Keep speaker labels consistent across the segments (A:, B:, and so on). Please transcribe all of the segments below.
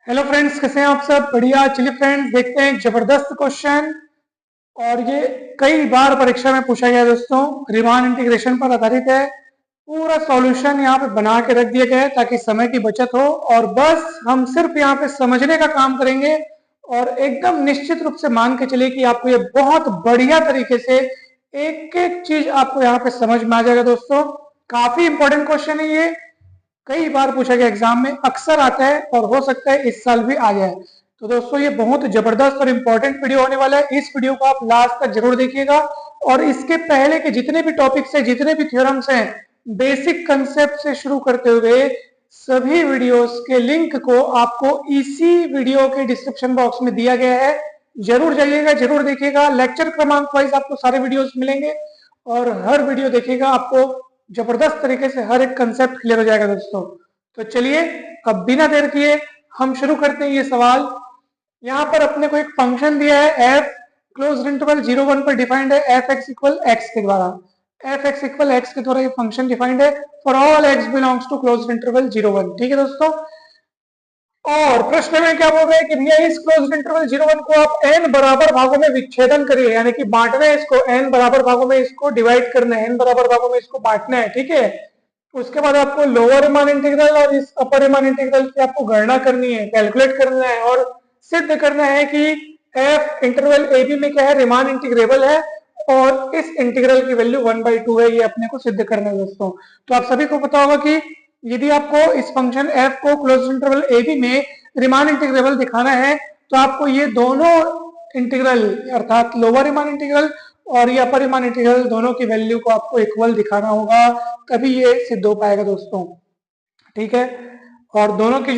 A: Hello friends, कैसे हैं आप सब? बढ़िया। चलिए फ्रेंड्स, देखते हैं एक जबरदस्त क्वेश्चन। और ये कई बार परीक्षा में पूछा गया है दोस्तों। रीमान इंटीग्रेशन पर आधारित है। पूरा सॉल्यूशन यहाँ पे बना के रख दिया गया है ताकि समय की बचत हो, और बस हम सिर्फ यहाँ पे समझने का काम करेंगे। और एकदम निश्चित रूप से मान के चलिए कि आपको ये बहुत बढ़िया तरीके से एक एक चीज आपको यहाँ पे समझ में आ जाएगा दोस्तों। काफी इंपॉर्टेंट क्वेश्चन है ये। कई बार पूछा गया एग्जाम में, अक्सर आता है और हो सकता है इस साल भी आ जाए। तो दोस्तों ये बहुत जबरदस्त और इम्पोर्टेंट वीडियो होने वाला है। इस वीडियो को आप लास्ट तक जरूर देखिएगा। और इसके पहले के जितने भी टॉपिक्स हैं, जितने भी थ्योरम्स हैं, बेसिक कंसेप्ट से शुरू करते हुए सभी वीडियोस के लिंक को आपको इसी वीडियो के डिस्क्रिप्शन बॉक्स में दिया गया है। जरूर जाइएगा, जरूर देखिएगा। लेक्चर क्रमांक वाइज आपको सारे वीडियोस मिलेंगे और हर वीडियो देखिएगा, आपको जबरदस्त तरीके से हर एक कंसेप्ट क्लियर हो जाएगा दोस्तों। तो चलिए अब बिना देर किए हम शुरू करते हैं ये सवाल। यहाँ पर अपने को एक फंक्शन दिया है f, क्लोज इंटरवल 0 1 पर डिफाइंड है एफ एक्स इक्वल एक्स के द्वारा। एफ एक्स इक्वल एक्स के द्वारा ये फंक्शन डिफाइंड है for all X belongs to close interval 0 1। ठीक है दोस्तों। और प्रश्न में क्या बोल रहे हैं कि भैया इस क्लोज्ड इंटरवल 0 1 को आप n बराबर भागों में विच्छेदन करिए, यानी कि बांटना है इसको, n बराबर भागों में इसको डिवाइड करना है, n बराबर भागों में इसको बांटना है। ठीक है। उसके बाद आपको लोअर रीमान इंटीग्रल और इस अपर रीमान इंटीग्रल की आपको गणना करनी है, कैलकुलेट करना है और सिद्ध करना है कि f इंटरवल ए बी में क्या है, रीमान इंटीग्रेबल है और इस इंटीग्रल की वैल्यू 1/2 है। ये अपने को सिद्ध करना है दोस्तों। तो आप सभी को पता होगा कि यदि आपको इस फंक्शन f को क्लोज्ड इंटरवल ए बी में रीमान इंटीग्रेबल दिखाना है तो आपको ये दोनों इंटीग्रल अर्थात लोअर रीमान इंटीग्रल और ये अपर रीमान इंटीग्रल दोनों की वैल्यू को आपको इक्वल दिखाना होगा, तभी ये सिद्ध हो पाएगा दोस्तों। ठीक है। और दोनों की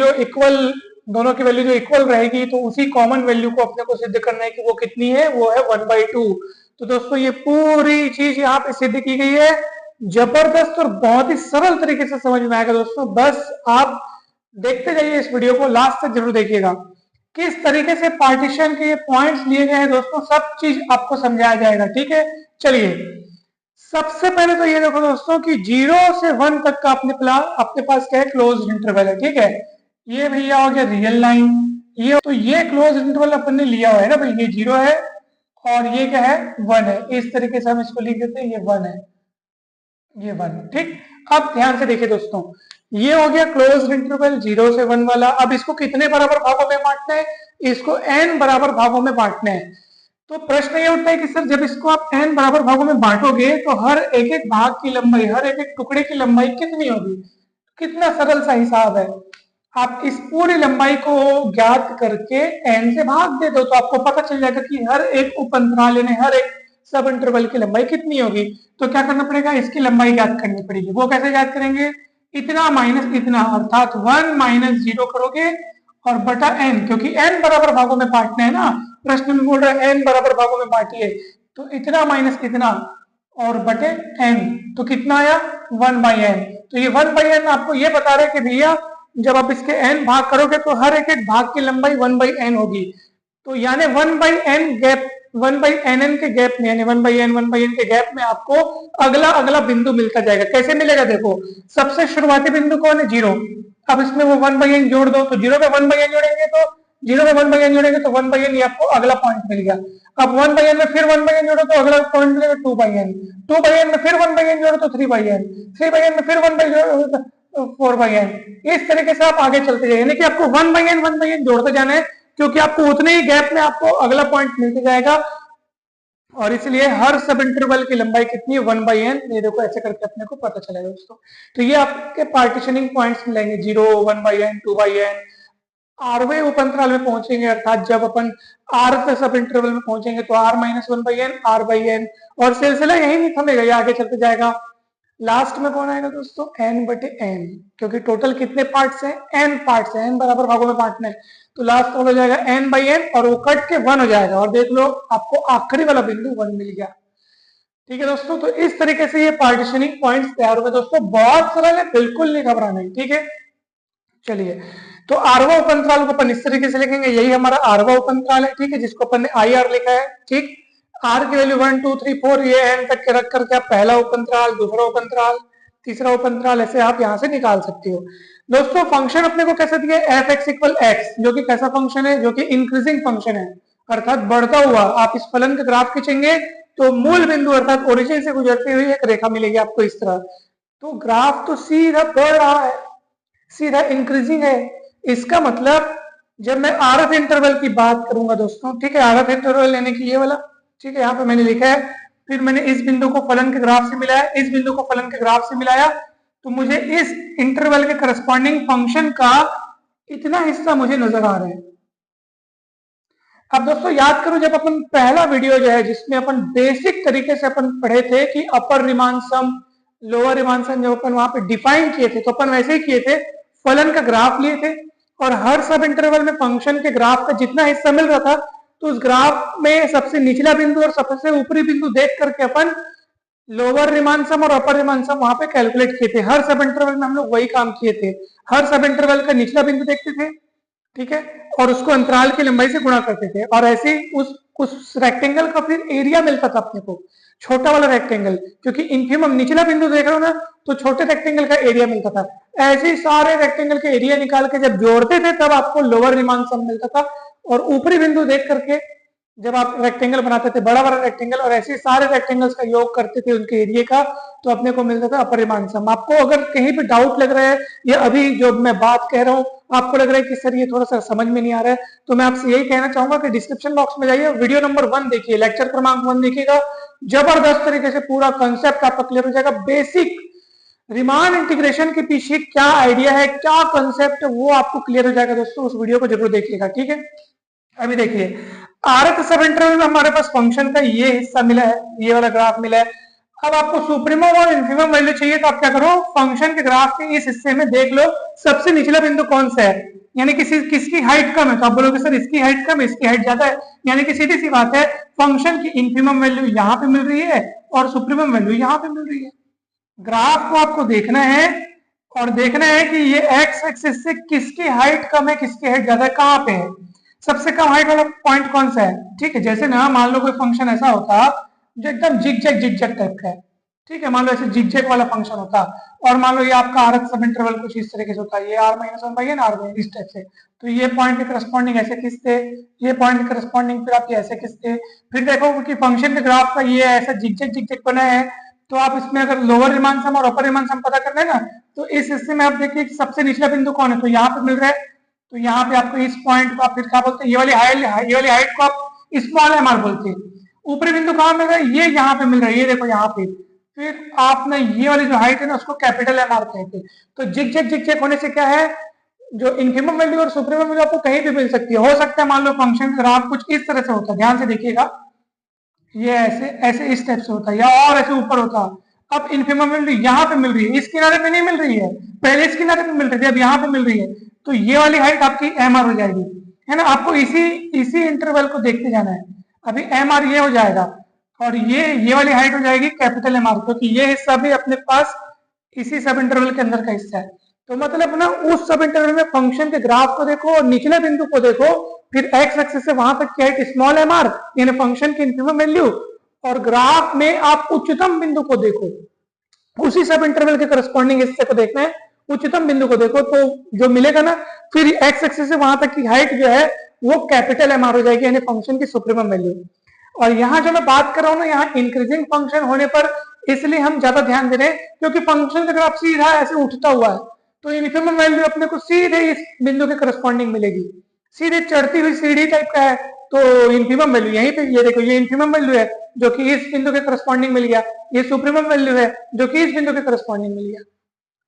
A: वैल्यू जो इक्वल रहेगी तो उसी कॉमन वैल्यू को अपने को सिद्ध करना है कि वो कितनी है, वो है 1/2। तो दोस्तों ये पूरी चीज यहाँ पे सिद्ध की गई है। जबरदस्त और बहुत ही सरल तरीके से समझ में आएगा दोस्तों। बस आप देखते जाइए, इस वीडियो को लास्ट तक जरूर देखिएगा। किस तरीके से पार्टीशन के ये पॉइंट्स लिए गए हैं दोस्तों, सब चीज आपको समझाया जाएगा। ठीक है। चलिए सबसे पहले तो ये देखो दोस्तों कि 0 से 1 तक का अपने पास क्या है, क्लोज इंटरवल है। ठीक है। ये भैया हो गया रियल लाइन। ये क्लोज इंटरवल अपन ने लिया हुआ है ना भाई, ये 0 है और ये क्या है, 1 है। इस तरीके से हम इसको लिख देते हैं, ये 1 है, ये 1। ठीक। अब ध्यान से देखिए दोस्तों, ये हो गया क्लोज्ड इंटरवल 0 से 1 वाला। अब इसको कितने बराबर भागों में बांटना है, इसको n बराबर भागों में बांटना है। तो प्रश्न ये उठता है कि सर जब इसको आप n बराबर भागों में बांटोगे तो हर एक एक भाग की लंबाई, हर एक एक टुकड़े की लंबाई कितनी होगी? कितना सरल सा हिसाब है। आप इस पूरी लंबाई को ज्ञात करके n से भाग दे दो तो आपको पता चल जाएगा कि हर एक उप अंतराल यानी हर एक सब इंटरवल की लंबाई कितनी होगी। तो क्या करना पड़ेगा, इसकी लंबाई ज्ञात करनी पड़ेगी। वो कैसे ज्ञात करेंगे, इतना माइनस इतना, अर्थात 1 - 0 करोगे और बटा n, क्योंकि n बराबर भागों में बांटना है ना। प्रश्न में बोल रहा है n बराबर भागों में बांटिए, तो इतना माइनस इतना और बटे n, तो कितना आया 1/n। तो ये 1/n आपको ये बता रहे कि भैया जब आप इसके n भाग करोगे तो हर एक एक भाग की लंबाई 1/n होगी। तो यानी 1/n गैप, 1/nn के गैप में, यानी 1/n के गैप में आपको अगला अगला बिंदु मिलता जाएगा। कैसे मिलेगा देखो, सबसे शुरुआती बिंदु कौन है, 0। अब इसमें वो 1/n जोड़ दो, तो 0 पे 1/n जोड़ेंगे तो 0 पे 1/n जोड़ेंगे तो 1/n ये आपको अगला पॉइंट मिल गया। अब 1/n में फिर 1/n जोड़ो तो अगला पॉइंट मिलेगा 2/n, 2/n में फिर 1/n जोड़ो तो 3/n, 3/n में फिर 1/n जोड़ो तो 4/n। इस तरीके से आप आगे चलते जाइए, यानी कि आपको 1/n जोड़ते जाना है, क्योंकि आपको उतने ही गैप में आपको अगला पॉइंट मिलते जाएगा। और इसलिए हर सब इंटरवल की लंबाई कितनी है, 1/n। ये देखो ऐसे करके अपने को पता चलेगा दोस्तों। तो ये आपके पार्टीशनिंग पॉइंट्स मिलेंगे, 0 1/n 2/n। आरवें उप अंतराल में पहुंचेंगे, अर्थात जब अपन आर सब इंटरवल में पहुंचेंगे तो r - 1/n r/n, और सिलसिला यही नहीं थमेगा, ये आगे चलते जाएगा। लास्ट में कौन आएगा दोस्तों, n/n, क्योंकि टोटल कितने पार्ट्स हैं, n पार्ट्स हैं, n बराबर भागों में बांटना है। तो लास्ट हो जाएगा n/n और वो कट के 1 हो जाएगा, और देख लो आपको आखिरी वाला बिंदु 1 मिल गया। ठीक है दोस्तों। तो इस तरीके से ये पार्टीशनिंग पॉइंट्स तैयार हुए दोस्तों। बहुत सरल है, बिल्कुल नहीं घबराना है। ठीक है। चलिए तो आरवा उप अंतराल को अपन इस तरीके से लिखेंगे, यही हमारा आरवा उप अंतराल है। ठीक है, जिसको अपन ने IR लिखा है। ठीक, आर की वैल्यू 1 2 3 4 ये n तक के रख करके आप पहला उप अंतराल, दूसरा उप अंतराल, तीसरा उप अंतराल, ऐसे आप यहाँ से निकाल सकते हो। दोस्तों फंक्शन अपने को कैसा दिया है, एफ एक्स इक्वल एक्स, जो कि कैसा फंक्शन है, जो कि इंक्रीजिंग फंक्शन है, अर्थात बढ़ता हुआ। आप इस फलन का ग्राफ खींचेंगे तो मूल बिंदु अर्थात ओरिजिन से गुजरती हुई एक रेखा मिलेगी आपको इस तरह। तो ग्राफ तो सीधा बढ़ रहा है, सीधा इंक्रीजिंग है। इसका मतलब जब मैं आरएफ इंटरवल की बात करूंगा दोस्तों, ठीक है, आरएफ इंटरवल यानी कि ये वाला, ठीक है, यहाँ पे मैंने लिखा है, फिर मैंने इस बिंदु को फलन के ग्राफ से मिलाया, इस बिंदु को फलन के ग्राफ से मिलाया, तो मुझे इस इंटरवल के करस्पॉन्डिंग फंक्शन का इतना हिस्सा मुझे नजर आ रहा है। अब दोस्तों याद करो, जब अपन पहला वीडियो जो है जिसमें अपन बेसिक तरीके से अपन पढ़े थे कि अपर रिमान सम लोअर रिमान सम, जब अपन वहां पे डिफाइन किए थे तो अपन वैसे ही किए थे, फलन का ग्राफ लिए थे और हर सब इंटरवल में फंक्शन के ग्राफ का जितना हिस्सा मिल रहा था, तो उस ग्राफ में सबसे निचला बिंदु और सबसे ऊपरी बिंदु देख करके अपन लोअर रिमान सम और अपर रिमान सम वहां पे कैलकुलेट किए थे। हर सब इंटरवल में हम लोग वही काम किए थे, हर सब इंटरवल का निचला बिंदु देखते थे, ठीक है, और उसको अंतराल की लंबाई से गुणा करते थे, और ऐसे ही उस रेक्टेंगल का फिर एरिया मिलता था अपने को, छोटा वाला रेक्टेंगल, क्योंकि इनफिमम निचला बिंदु देख रहे हो ना, तो छोटे रेक्टेंगल का एरिया मिलता था। ऐसे ही सारे रेक्टेंगल के एरिया निकाल के जब जोड़ते थे तब आपको लोअर रिमान सम मिलता था, और ऊपरी बिंदु देख करके जब आप रेक्टेंगल बनाते थे, बड़ा बड़ा रेक्टेंगल, और ऐसे सारे रेक्टेंगल्स का योग करते थे उनके एरिया का, तो अपने को मिलता था अपर रिमान सम। आपको अगर कहीं पे डाउट लग रहा है, या अभी जो मैं बात कह रहा हूँ आपको लग रहा है कि सर ये थोड़ा सा समझ में नहीं आ रहा है, तो मैं आपसे यही कहना चाहूंगा कि डिस्क्रिप्शन बॉक्स में जाइए, वीडियो नंबर 1 देखिए, लेक्चर क्रमांक 1 देखिएगा, जबरदस्त तरीके से पूरा कंसेप्ट आपका क्लियर हो जाएगा। बेसिक रिमान इंटीग्रेशन के पीछे क्या आइडिया है, क्या कंसेप्ट है, वो आपको क्लियर हो जाएगा दोस्तों, उस वीडियो को जरूर देखिएगा, ठीक है। अभी देखिए, आरएफ सब इंटरवल में हमारे पास फंक्शन का ये हिस्सा मिला है, ये वाला ग्राफ मिला है। अब आपको सुप्रीमम और इन्फिमम वैल्यू चाहिए, तो आप क्या करो, फंक्शन के ग्राफ के इस हिस्से में देख लो सबसे निचला बिंदु कौन सा है, यानी किसकी हाइट कम है, तो आप बोलोगे सर इसकी हाइट कम है, इसकी हाइट ज्यादा है, यानी कि सीधी सी बात है, फंक्शन की इन्फिमम वैल्यू यहाँ पे मिल रही है और सुप्रीमम वैल्यू यहाँ पे मिल रही है। ग्राफ को आपको देखना है और देखना है कि ये एक्स एक्सिस से किसकी हाइट कम है, किसकी हाइट ज्यादा है, कहाँ पे है, सबसे कम हाइट वाला पॉइंट कौन सा है, ठीक है। जैसे ना मान लो कोई फंक्शन ऐसा होता जो एकदम जिग-जैग टाइप का है, ठीक है, मान लो ऐसे जिग-जैग वाला फंक्शन होता, और मान लो ये आपका आर सब इंटरवल कुछ इस तरीके से होता है, ये r - 1 बाई n r में इस टाइप से, तो ये पॉइंट के करस्पॉन्डिंग ऐसे खींचते, ये पॉइंट के करस्पॉन्डिंग फिर आप ये ऐसे खींचते, फिर देखो कि फंक्शन के ग्राफ का ये ऐसा जिग-जैग बना है, तो आप इसमें अगर लोअर रिमान सम और अपर रिमान सम पता करना है ना, तो इस हिस्से में आप देखिए सबसे निचला बिंदु कौन है, तो यहाँ पे मिल रहा है, तो यहाँ पे आपको इस पॉइंट को आप फिर क्या बोलते हैं, ये वाली हाइट को आप स्मॉल एम आर बोलते हैं। ऊपरी बिंदु कहाँ मिल रहा है, ये यहाँ पे मिल रहा है, ये देखो यहाँ पे, फिर आपने ये वाली जो हाइट है ना उसको कैपिटल एम आर कहते हैं। तो जिग-जैग होने से क्या है, जो इनफिमम वैल्यू और सुप्रीमम वैल्यू आपको कहीं भी मिल सकती है। हो सकता है मान लो फंक्शन ग्राफ कुछ इस तरह से होता है, ध्यान से देखिएगा, ये ऐसे ऐसे इस टाइप से होता है, या और ऐसे ऊपर होता। अब इनफिमम वैल्यू यहाँ पे मिल रही है, इस किनारे पे नहीं मिल रही है, पहले इस किनारे पे मिल रही थी, अब यहाँ पे मिल रही है, तो ये वाली हाइट आपकी एम आर हो जाएगी, है ना। आपको इसी इंटरवल को देखते जाना है। अभी एम आर ये हो जाएगा, और ये वाली हाइट हो जाएगी कैपिटल एम आर, क्योंकि ये हिस्सा भी अपने पास इसी सब इंटरवल के अंदर का हिस्सा है। तो मतलब ना उस सब इंटरवल में फंक्शन के ग्राफ को देखो और निचले बिंदु को देखो, फिर एक्स एक्सिस से वहां तक की हाइट स्मॉल एम आर यानी फंक्शन की इनफिमम वैल्यू, और ग्राफ में आप उच्चतम बिंदु को देखो, उसी सब इंटरवल के करस्पॉन्डिंग हिस्से को देखना है, उच्चतम बिंदु को देखो, तो जो मिलेगा ना फिर एक्स एक्सिस से वहां तक की हाइट जो है वो कैपिटल एम आर हो जाएगी, यानी फंक्शन की सुप्रीमम वैल्यू। और यहाँ जो मैं बात कर रहा हूँ ना, यहाँ इंक्रीजिंग फंक्शन होने पर इसलिए हम ज्यादा ध्यान दे रहे हैं, क्योंकि फंक्शन अगर आप सीधा ऐसे उठता हुआ है, तो इनफिमम वैल्यू अपने को सीधे इस बिंदु के करस्पॉन्डिंग मिलेगी, सीधे चढ़ती हुई सीढ़ी टाइप का है, तो इनफिमम वैल्यू यहीं पे, ये देखो ये इनफिमम वैल्यू है जो कि इस बिंदु के करस्पॉन्डिंग मिल गया, ये सुप्रीमम वैल्यू है जो कि इस बिंदु के करस्पॉन्डिंग मिल गया।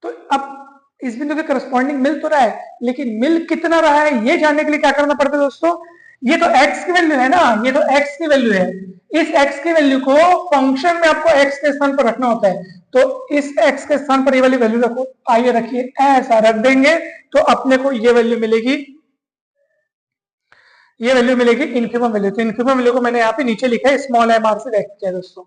A: तो अब इस बिंदु के करस्पॉन्डिंग मिल तो रहा है, लेकिन मिल कितना रहा है ये जानने के लिए क्या करना पड़ता है दोस्तों, ये तो x की वैल्यू है ना, ये तो x की वैल्यू है, इस x की वैल्यू को फंक्शन में आपको x के स्थान पर रखना होता है, तो इस x के स्थान पर ये वाली वैल्यू रखो, आइए रखिए, ऐसा रख देंगे तो अपने को ये वैल्यू मिलेगी, ये वैल्यू मिलेगी इनफिमम वैल्यू। तो इनफिमम वैल्यू को मैंने यहाँ पे नीचे लिखा है स्मॉल एम आर से व्यक्त किया दोस्तों।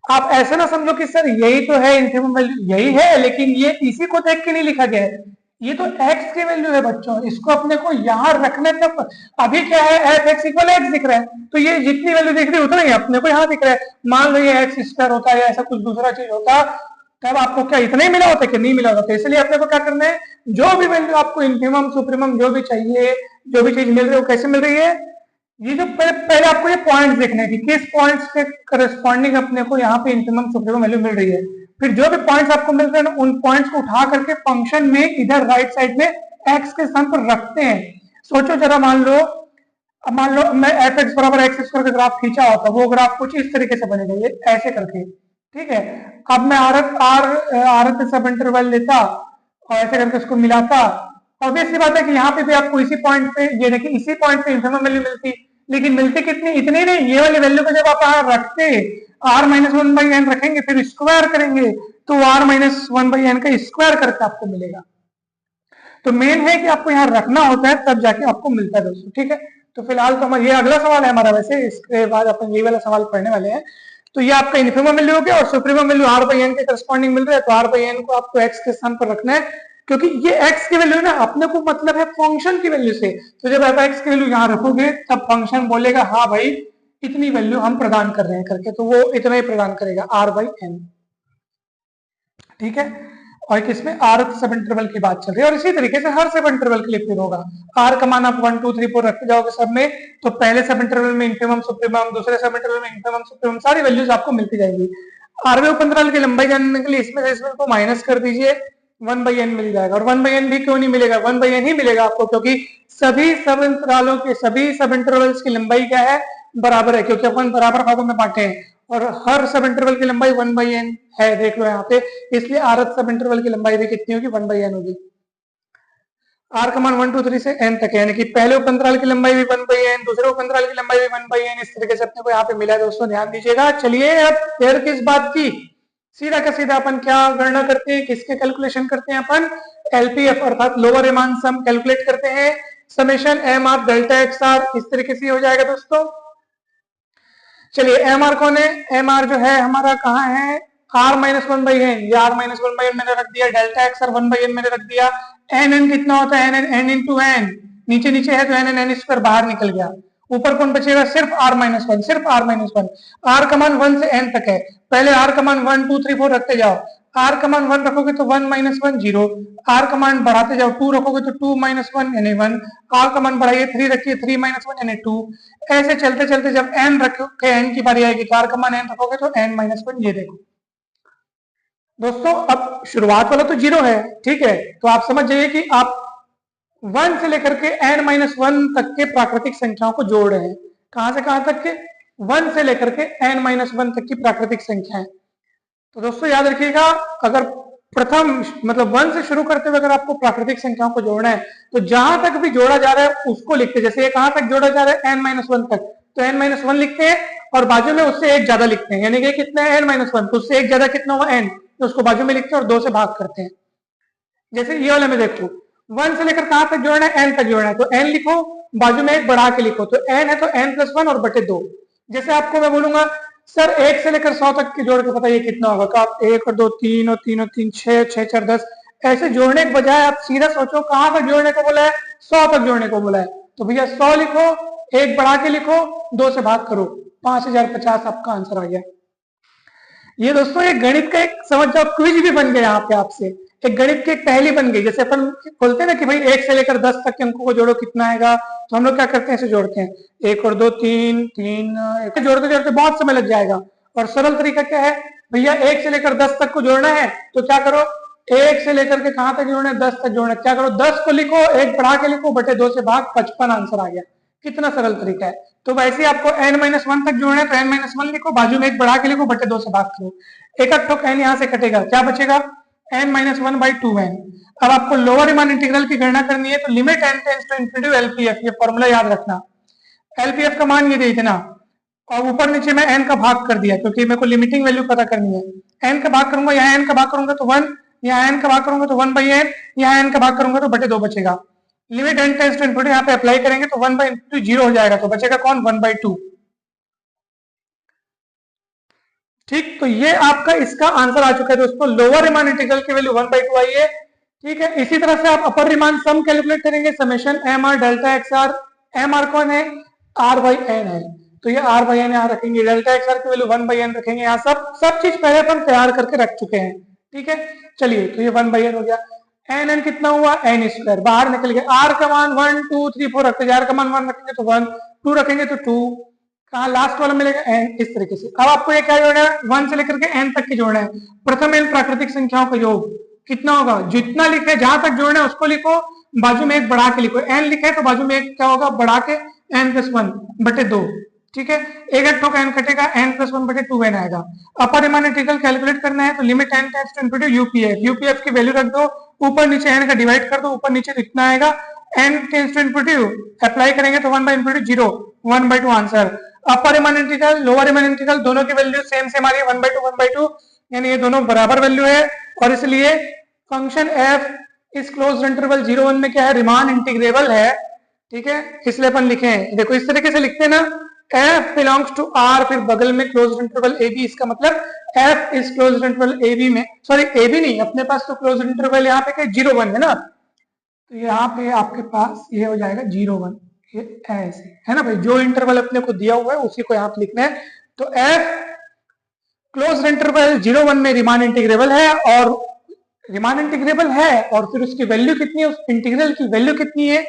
A: आप ऐसे ना समझो कि सर यही तो है इनफिमम वैल्यू, यही है, लेकिन ये इसी को देख के नहीं लिखा गया है, ये तो x की वैल्यू है बच्चों, इसको अपने को यहाँ रखने तक, अभी क्या है एफ एक्स इक्वल एक्स दिख रहा है, तो ये जितनी वैल्यू दिख रही है उतना ही अपने को यहाँ दिख रहा है। मान लो ये एक्स स्क्वायर होता है या ऐसा कुछ दूसरा चीज होता, तब आपको क्या इतना ही मिला होता है कि नहीं मिला होता? तो इसलिए अपने को क्या करना है, जो भी वैल्यू आपको इन्फिमम सुप्रीमम जो भी चाहिए, जो भी चीज मिल रही है वो कैसे मिल रही है, ये जो पहले आपको ये पॉइंट्स देखने हैं कि किस पॉइंट्स के करस्पॉन्डिंग अपने को यहाँ पे इन्फिमम सुप्रीमम वैल्यू मिल रही है। फिर जो भी पॉइंट्स आपको मिल रहे हैं उन पॉइंट्स को उठा करके फंक्शन में इधर राइट साइड में एक्स के स्थान पर रखते हैं। सोचो जरा, मान लो मैं एफ एक्स बराबर एक्स स्क्वायर का ग्राफ खींचा होता, वो ग्राफ कुछ इस तरीके से बनेगा, ये ऐसे करके, ठीक है। अब मैं आरत सब इंटरवल लेता और ऐसे करके उसको मिलाता, ऑब्वियसली बात है कि यहाँ पे भी आपको इसी पॉइंट पे, ये देखिए इसी पॉइंट पे इन्फिमम वैल्यू मिलती, लेकिन मिलती कितनी, इतनी नहीं, ये वाली वैल्यू को जब आप यहाँ रखते R minus one by N रखेंगे, फिर स्क्वायर करेंगे तो R minus one by N का स्क्वायर करके आपको मिलेगा। तो मेन है कि आपको यहाँ रखना होता है, तब जाके आपको मिलता है दोस्तों, ठीक है। तो फिलहाल तो हमारा ये अगला सवाल है हमारा, वैसे इसके बाद अपन ये वाला सवाल पढ़ने वाले हैं। तो ये आपका इन्फिमम वैल्यू हो गया और supremum value R by N के करस्पॉन्डिंग मिल रहा है, तो आर बाई एन को आपको एक्स के स्थान पर रखना है, क्योंकि ये एक्स की वैल्यू ना अपने को मतलब है फंक्शन की वैल्यू से। तो जब आप एक्स की वैल्यू यहाँ रखोगे तब फंक्शन बोलेगा हाँ भाई इतनी वैल्यू हम प्रदान कर रहे हैं करके, तो वो इतना ही प्रदान करेगा आर बाई एन, ठीक है। और किसमें आर सब इंटरवल की बात चल रही है, और इसी तरीके से हर सब इंटरवल के लिए फिर होगा। आर का मान आप 1 2 3 4 रखते जाओगे सब में, तो पहले सब इंटरवल में इन्फिमम सुप्रीमम, दूसरे सब इंटरवल में इन्फिमम सुप्रीमम, सारी वैल्यूज आपको मिलती जाएंगी। आरवे उप इंटरवल की लंबाई जानने के लिए इसमें से इसमें को माइनस कर दीजिए, 1 बाई एन मिल जाएगा। और 1 बाई एन भी क्यों नहीं मिलेगा, 1 बाई एन ही मिलेगा आपको, क्योंकि सभी सब इंटरवलों के सभी सब इंटरवल्स की लंबाई क्या है, बराबर है, क्योंकि अपन बराबर भागों में बांटे हैं और हर सब इंटरवल की लंबाई 1 बाई एन है, देख लो यहाँ पे, इसलिए आरत सब इंटरवल की लंबाई भी कितनी होगी, 1 बाई एन होगी। आर का मान 1 2 3 से एन तक है, यानी कि पहले उप अंतराल की लंबाई भी 1 बाई एन, दूसरे उप अंतराल की लंबाई भी 1 बाई एन, इस तरीके से अपने को यहाँ पे मिला है दोस्तों, ध्यान दीजिएगा। चलिए अब देर किस बात की, सीधा का सीधा अपन क्या गणना करते हैं, किसके कैलकुलेशन करते हैं अपन, एलपीएफ अर्थात लोअर रिमांड सम कैलकुलेट करते हैं, summation M R delta X R, इस तरीके से हो जाएगा दोस्तों। चलिए एम आर कौन है, एम आर जो है हमारा कहाँ है, R minus one by N, ये R minus one by N मैंने रख दिया, delta X R 1 by N मैंने रख दिया, एन एन कितना होता है, N N N into N, नीचे नीचे है तो एन एन एन स्क्वायर बाहर निकल गया, ऊपर कौन बचेगा, सिर्फ आर माइनस वन, सिर्फ आर माइनस वन। आर का मान 1 से एन तक है, पहले आर का मान 1 2 3 4 रखते जाओ, आर का मान 1 रखोगे तो 1 माइनस वन 0, आर का मान बढ़ाते जाओ, 2 रखोगे तो 2 माइनस वन यानी 1, आर का मान बढ़ाइए 3 रखिए 3 माइनस वन यानी 2, ऐसे चलते चलते जब एन रखोगे, एन की बारी आएगी, आर का मान एन रखोगे तो एन माइनस वन, ये देखो दोस्तों। अब शुरुआत वाला तो 0 है, ठीक है, तो आप समझ जाइए कि आप 1 से लेकर के n माइनस वन तक के प्राकृतिक संख्याओं को जोड़ रहे हैं, कहां से कहां तक के, 1 से लेकर के n माइनस वन तक की प्राकृतिक संख्याएं। तो दोस्तों याद रखिएगा, अगर प्रथम मतलब 1 से शुरू करते हुए अगर आपको प्राकृतिक संख्याओं को जोड़ना है, तो जहां तक भी जोड़ा जा रहा है उसको लिखते, जैसे ये कहां तक जोड़ा जा रहा है, n माइनस वन तक, तो n माइनस वन लिखते हैं और बाजू में उससे एक ज्यादा लिखते हैं, यानी कि कितना है n माइनस वन, तो उससे एक ज्यादा कितना हुआ n, तो उसको बाजू में लिखते हैं और 2 से भाग करते हैं। जैसे ये वाले में देखो 1 से लेकर कहां तक जोड़ना है, n तक जोड़ना है, तो n लिखो, बाजू में एक बढ़ा के लिखो, तो n है तो n प्लस वन और बटे 2। जैसे आपको मैं बोलूंगा सर 1 से लेकर 100 तक के जोड़ के बताइए कितना होगा, तो आप 1 और 2 3 और 3 और 3 6 6 4 10, ऐसे जोड़ने के बजाय आप सीधा सोचो कहां तक जोड़ने को बोला है, 100 तक जोड़ने को बोला है, तो भैया 100 लिखो, एक बढ़ा के लिखो, 2 से भाग करो, 5050 आपका आंसर आ गया। ये दोस्तों एक गणित का एक समझ जाओ क्विज भी बन गया यहाँ पे आपसे, एक गणित की एक पहेली बन गई। जैसे अपन बोलते हैं ना कि भाई 1 से लेकर 10 तक के अंकों को जोड़ो कितना आएगा, तो हम लोग क्या करते हैं, ऐसे जोड़ते हैं, 1 और 2 3 3, जोड़ते जोड़ते बहुत समय लग जाएगा। और सरल तरीका क्या है भैया, 1 से लेकर 10 तक को जोड़ना है तो क्या करो, 1 से लेकर के कहां तक जोड़ना है, 10 तक जोड़ना है, क्या करो 10 को लिखो, एक बढ़ा के लिखो, बटे 2 से भाग, 55 आंसर आ गया। कितना सरल तरीका है। तो वैसे ही आपको n माइनस वन तक जोड़ना है तो n माइनस वन लिखो, बाजू में एक बढ़ा के लिखो, बटे 2 से भाग करो, एक ठोक n यहाँ से कटेगा, क्या बचेगा, n minus one by 2n। अब आपको लोअर रिमान इंटीग्रल की गणना करनी है, तो limit n tends to infinity LPF, ये फॉर्मूला याद रखना, एलपीएफ का मान ये दे इतना, और ऊपर नीचे में n का भाग कर दिया, क्योंकि मेरे को लिमिटिंग वैल्यू पता करनी है, n का भाग करूंगा, यहाँ n का भाग करूंगा तो 1, यहाँ n का भाग करूंगा तो 1 बाई एन, यहाँ n का भाग करूंगा तो बटे 2 बचेगा। Limit n tends to infinity यहाँ पे अप्लाई करेंगे तो 1 बाई इंटू 0 हो जाएगा, तो बचेगा कौन, 1 बाई 2। ठीक, तो ये आपका इसका आंसर आ चुका है दोस्तों, लोअर रिमान इंटीग्रल की वैल्यू 1 बाई 2 आई है। ठीक है, इसी तरह से आप अपर रिमान सम कैलकुलेट करेंगे, summation M R delta X R, M R कौन है, आर बाई एन है, तो ये आर बाई एन यहाँ रखेंगे, डेल्टा एक्स आर की वैल्यू 1 बाई एन रखेंगे, यहाँ सब चीज पहले अपन तैयार करके रख चुके हैं। ठीक है, चलिए तो ये 1/n हो गया। एन कितना हुआ, n स्क्वायर, बाहर निकल गया। आर का मान 1 2 3 4 रखते, आर का मान 1 रखेंगे तो 1, 2 रखेंगे तो 2, कहा लास्ट वाला मिलेगा n, इस तरीके से। अब आपको ये क्या जोड़ना है, 1 से लेकर के n तक की जोड़ना है। प्रथम n प्राकृतिक संख्याओं का योग कितना होगा, जितना लिखे जहां तक जोड़ना है उसको लिखो, बाजू में एक बढ़ा के लिखो। n लिखे तो बाजू में एक क्या होगा, बढ़ा के n+1/2, ठीक है। एक एक ठोक n कटेगा, n+1/2n आएगा। अपर रिमान इंटीग्रल कैलकुलेट करना है तो limit n tends to infinity UPF, UPF की वैल्यू रख दो, ऊपर नीचे n का डिवाइड कर दो, ऊपर नीचे इतना आएगा, n tends to infinity apply करेंगे तो 1/0, 1/2 answer. Upper Riemann integral lower Riemann integral दोनों की वैल्यू सेम सेम आ रही है, 1/2, यानी ये दोनों बराबर वैल्यू है, और इसलिए फंक्शन f इस क्लोज्ड इंटरवल 0-1 में क्या है, रिमान इंटीग्रेबल है, ठीक है। इसलिए अपन लिखे हैं, देखो इस तरीके से लिखते हैं ना, f बिलोंग्स टू r, फिर बगल में क्लोज्ड इंटरवल ab, इसका मतलब f इस क्लोज्ड इंटरवल ab में, सॉरी ab नहीं, अपने पास तो क्लोज्ड इंटरवल यहाँ पे 0-1 है ना, तो यहाँ पे आपके पास ये हो जाएगा 0-1, ये ऐसे है ना भाई, जो इंटरवल अपने को दिया हुआ है उसी को यहाँ पे लिखना है। तो f क्लोज्ड इंटरवल 0-1 में रिमान इंटीग्रेबल है, और रिमान इंटीग्रेबल है और फिर उसकी वैल्यू कितनी है, उस इंटीग्रल की वैल्यू कितनी है,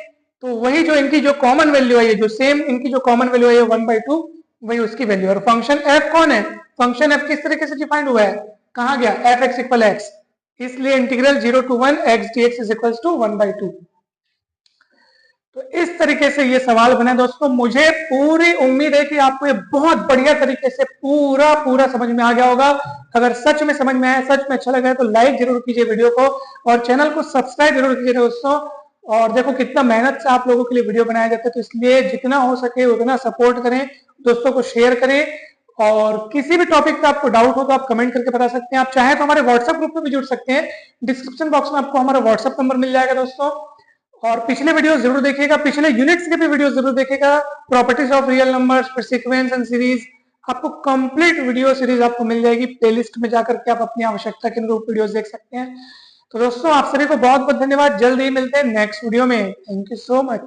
A: तो वही जो इनकी जो कॉमन वैल्यू है, जो सेम इनकी जो कॉमन वैल्यू है 1/2, वही उसकी वैल्यू है। और फंक्शन f कौन है, फंक्शन f किस तरीके से डिफाइंड हुआ है, कहा गया f(x = x), इसलिए इंटीग्रल 0 to 1 x dx = 1/2। तो इस तरीके से ये सवाल बने दोस्तों। मुझे पूरी उम्मीद है कि आपको ये बहुत बढ़िया तरीके से पूरा समझ में आ गया होगा। अगर सच में समझ में आया, सच में अच्छा लगा है, तो लाइक जरूर कीजिए वीडियो को, और चैनल को सब्सक्राइब जरूर कीजिए दोस्तों। और देखो कितना मेहनत से आप लोगों के लिए वीडियो बनाया जाता है, तो इसलिए जितना हो सके उतना सपोर्ट करें, दोस्तों को शेयर करें। और किसी भी टॉपिक पे आपको डाउट हो तो आप कमेंट करके बता सकते हैं। आप चाहे तो हमारे व्हाट्सएप ग्रुप में भी जुड़ सकते हैं, डिस्क्रिप्शन बॉक्स में आपको हमारा व्हाट्सएप नंबर मिल जाएगा दोस्तों। और पिछले वीडियो जरूर देखिएगा, पिछले यूनिट्स के भी वीडियो जरूर देखिएगा, प्रॉपर्टीज ऑफ रियल नंबर्स, फिर सीक्वेंस एंड सीरीज, आपको कंप्लीट वीडियो सीरीज आपको मिल जाएगी। प्लेलिस्ट में जाकर के आप अपनी आवश्यकता के अनुरूप वीडियोस देख सकते हैं। तो दोस्तों आप सभी को बहुत बहुत धन्यवाद, जल्द ही मिलते हैं नेक्स्ट वीडियो में। Thank you so much.